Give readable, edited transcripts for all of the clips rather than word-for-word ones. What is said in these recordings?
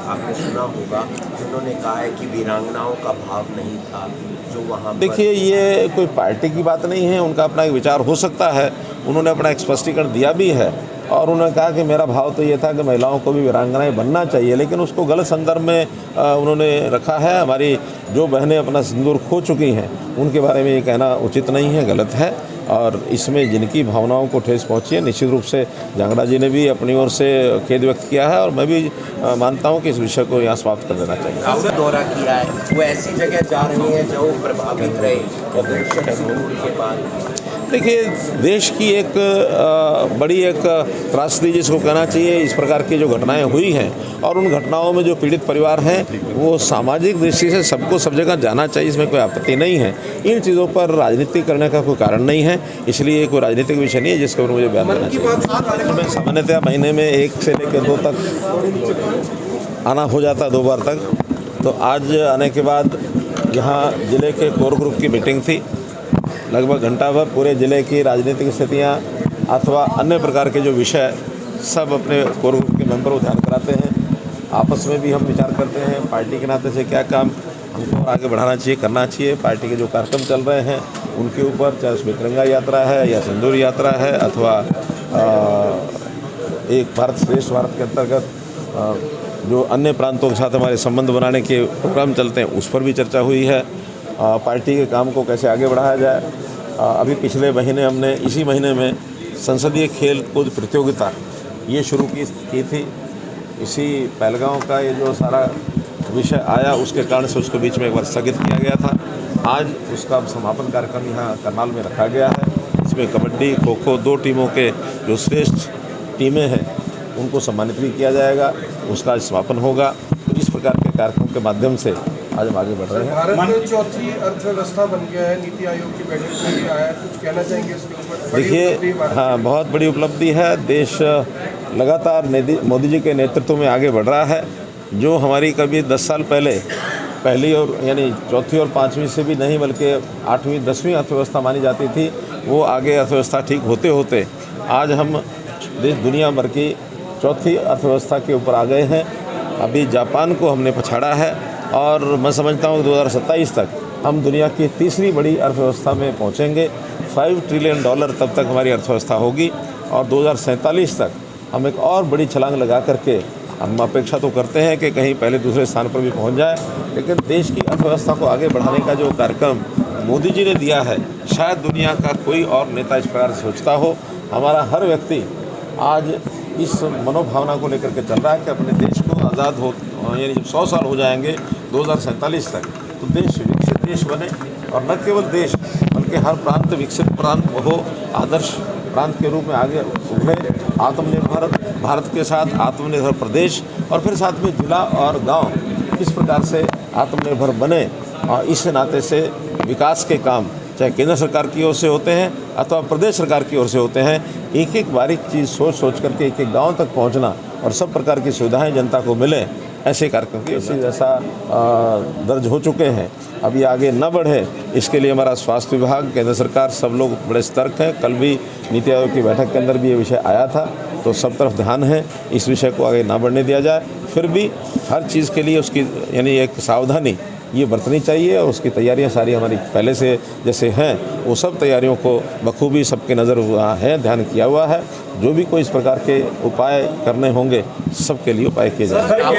आपने सुना होगा, उन्होंने कहा है कि वीरांगनाओं का भाव नहीं था जो वहाँ। देखिए, ये कोई पार्टी की बात नहीं है, उनका अपना एक विचार हो सकता है। उन्होंने अपना एक स्पष्टीकरण दिया भी है और उन्होंने कहा कि मेरा भाव तो ये था कि महिलाओं को भी वीरांगनाएं बनना चाहिए, लेकिन उसको गलत संदर्भ में उन्होंने रखा है। हमारी जो बहनें अपना सिंदूर खो चुकी हैं उनके बारे में ये कहना उचित नहीं है, गलत है। और इसमें जिनकी भावनाओं को ठेस पहुंची है, निश्चित रूप से जांगड़ा जी ने भी अपनी ओर से खेद व्यक्त किया है और मैं भी मानता हूं कि इस विषय को यहाँ समाप्त कर देना चाहिए। आपने दौरा किया है, वो ऐसी जगह जा रही हैं जो प्रभावित रहे सिंदूर के बाद। देखिए, देश की एक बड़ी एक त्रासदी जिसको कहना चाहिए, इस प्रकार की जो घटनाएं हुई हैं और उन घटनाओं में जो पीड़ित परिवार हैं वो सामाजिक दृष्टि से सबको सब जगह जाना चाहिए, इसमें कोई आपत्ति नहीं है। इन चीज़ों पर राजनीति करने का कोई कारण नहीं है, इसलिए कोई राजनीतिक विषय नहीं है जिसके ऊपर मुझे बयान देना चाहिए। मैं सामान्यतः महीने में 1 से लेकर 2 तक आना हो जाता है, 2 बार तक। तो आज आने के बाद यहाँ ज़िले के कोर ग्रुप की मीटिंग थी, लगभग घंटा भर पूरे ज़िले की राजनीतिक स्थितियाँ अथवा अन्य प्रकार के जो विषय सब अपने कोर ग्रुप के मेंबर को ध्यान कराते हैं। आपस में भी हम विचार करते हैं पार्टी के नाते से क्या काम हमको आगे बढ़ाना चाहिए, करना चाहिए। पार्टी के जो कार्यक्रम चल रहे हैं उनके ऊपर, चाहे उसमें तिरंगा यात्रा है या सिंदूर यात्रा है अथवा एक भारत श्रेष्ठ भारत के अंतर्गत जो अन्य प्रांतों के साथ हमारे संबंध बनाने के प्रोग्राम चलते हैं, उस पर भी चर्चा हुई है। पार्टी के काम को कैसे आगे बढ़ाया जाए। अभी पिछले महीने हमने इसी महीने में संसदीय खेल कूद प्रतियोगिता ये शुरू की थी। इसी पहलगांव का ये जो सारा विषय आया उसके कारण से उसको बीच में एक बार स्थगित किया गया था। आज उसका समापन कार्यक्रम यहाँ करनाल में रखा गया है। इसमें कबड्डी, खो खो 2 टीमों के जो श्रेष्ठ टीमें हैं उनको सम्मानित भी किया जाएगा, उसका समापन होगा। तो इस प्रकार के कार्यक्रम के माध्यम से आज हम आगे बढ़ रहे हैं। भारत चौथी अर्थव्यवस्था बन गया है, नीति आयोग की बैठक में भी आया है, कुछ कहना चाहेंगे इसके ऊपर? देखिए, हाँ, बहुत बड़ी उपलब्धि है। देश लगातार मोदी जी के नेतृत्व में आगे बढ़ रहा है। जो हमारी कभी 10 साल पहले पहली और यानी चौथी और 5वीं से भी नहीं बल्कि 8वीं 10वीं अर्थव्यवस्था मानी जाती थी, वो आगे अर्थव्यवस्था ठीक होते होते आज हम देश दुनिया भर की चौथी अर्थव्यवस्था के ऊपर आ गए हैं। अभी जापान को हमने पछाड़ा है और मैं समझता हूँ 2027 तक हम दुनिया की तीसरी बड़ी अर्थव्यवस्था में पहुँचेंगे। $5 ट्रिलियन तब तक हमारी अर्थव्यवस्था होगी और 2047 तक हम एक और बड़ी छलांग लगा करके हम अपेक्षा तो करते हैं कि कहीं पहले दूसरे स्थान पर भी पहुंच जाए। लेकिन देश की अर्थव्यवस्था को आगे बढ़ाने का जो कार्यक्रम मोदी जी ने दिया है, शायद दुनिया का कोई और नेता इस प्रकार सोचता हो। हमारा हर व्यक्ति आज इस मनोभावना को लेकर के चल रहा है कि अपने देश को आज़ाद हो, यानी जब 100 साल हो जाएंगे 2047 तक, तो देश विकसित देश बने और न केवल देश बल्कि हर प्रांत विकसित प्रांत हो, आदर्श प्रांत के रूप में आगे उभरे। आत्मनिर्भर भारत के साथ आत्मनिर्भर प्रदेश और फिर साथ में जिला और गांव किस प्रकार से आत्मनिर्भर बने, और इस नाते से विकास के काम चाहे केंद्र सरकार की ओर से होते हैं अथवा प्रदेश सरकार की ओर से होते हैं, एक एक बारीक चीज़ सोच सोच करके एक एक गांव तक पहुंचना और सब प्रकार की सुविधाएं जनता को मिले, ऐसे कार्यक्रम की जैसा दर्ज हो चुके हैं। अभी आगे न बढ़े इसके लिए हमारा स्वास्थ्य विभाग, केंद्र सरकार सब लोग बड़े सतर्क हैं। कल भी नीति आयोग की बैठक के अंदर भी ये विषय आया था, तो सब तरफ ध्यान है इस विषय को आगे ना बढ़ने दिया जाए। फिर भी हर चीज़ के लिए उसकी यानी एक सावधानी ये बरतनी चाहिए और उसकी तैयारियां सारी हमारी पहले से जैसे हैं वो सब तैयारियों को बखूबी सबके नज़र हुआ है, ध्यान किया हुआ है। जो भी कोई इस प्रकार के उपाय करने होंगे सबके लिए उपाय किए जाएंगे।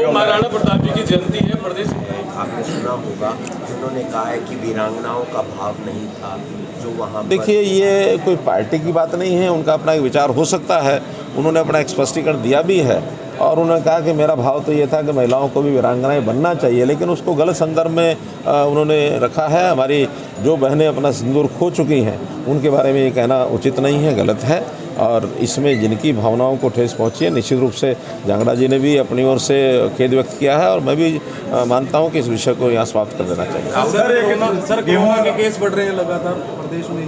महाराणा प्रताप जी की जयंती है प्रदेश में, आपने सुना होगा, उन्होंने कहा है कि वीरांगनाओं का भाव नहीं था जो वहाँ। देखिए, ये कोई पार्टी की बात नहीं है, उनका अपना एक विचार हो सकता है। उन्होंने अपना एक स्पष्टीकरण दिया भी है और उन्होंने कहा कि मेरा भाव तो ये था कि महिलाओं को भी वीरांगनाएं बनना चाहिए, लेकिन उसको गलत संदर्भ में उन्होंने रखा है। हमारी जो बहनें अपना सिंदूर खो चुकी हैं उनके बारे में ये कहना उचित नहीं है, गलत है। और इसमें जिनकी भावनाओं को ठेस पहुंची है, निश्चित रूप से जांगड़ा जी ने भी अपनी ओर से खेद व्यक्त किया है और मैं भी मानता हूं कि इस विषय को यहाँ समाप्त कर देना चाहिए। सर, कोरोना के केस बढ़ रहे हैं लगातार प्रदेश में।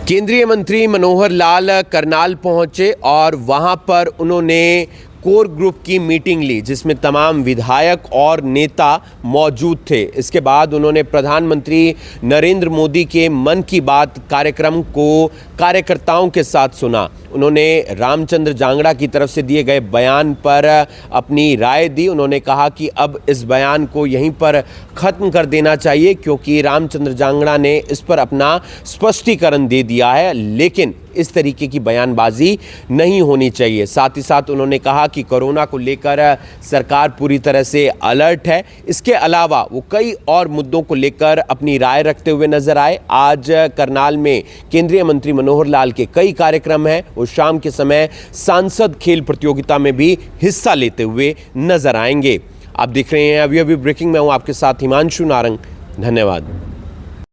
केंद्रीय मंत्री मनोहर लाल करनाल पहुंचे और वहां पर उन्होंने कोर ग्रुप की मीटिंग ली जिसमें तमाम विधायक और नेता मौजूद थे। इसके बाद उन्होंने प्रधानमंत्री नरेंद्र मोदी के मन की बात कार्यक्रम को कार्यकर्ताओं के साथ सुना। उन्होंने रामचंद्र जांगड़ा की तरफ से दिए गए बयान पर अपनी राय दी। उन्होंने कहा कि अब इस बयान को यहीं पर ख़त्म कर देना चाहिए क्योंकि रामचंद्र जांगड़ा ने इस पर अपना स्पष्टीकरण दे दिया है, लेकिन इस तरीके की बयानबाजी नहीं होनी चाहिए। साथ ही साथ उन्होंने कहा कि कोरोना को लेकर सरकार पूरी तरह से अलर्ट है। इसके अलावा वो कई और मुद्दों को लेकर अपनी राय रखते हुए नजर आए। आज करनाल में केंद्रीय मंत्री मनोहर लाल के कई कार्यक्रम हैं। वो शाम के समय सांसद खेल प्रतियोगिता में भी हिस्सा लेते हुए नजर आएंगे। आप देख रहे हैं अभी ब्रेकिंग में हूं आपके साथ हिमांशु नारंग। धन्यवाद।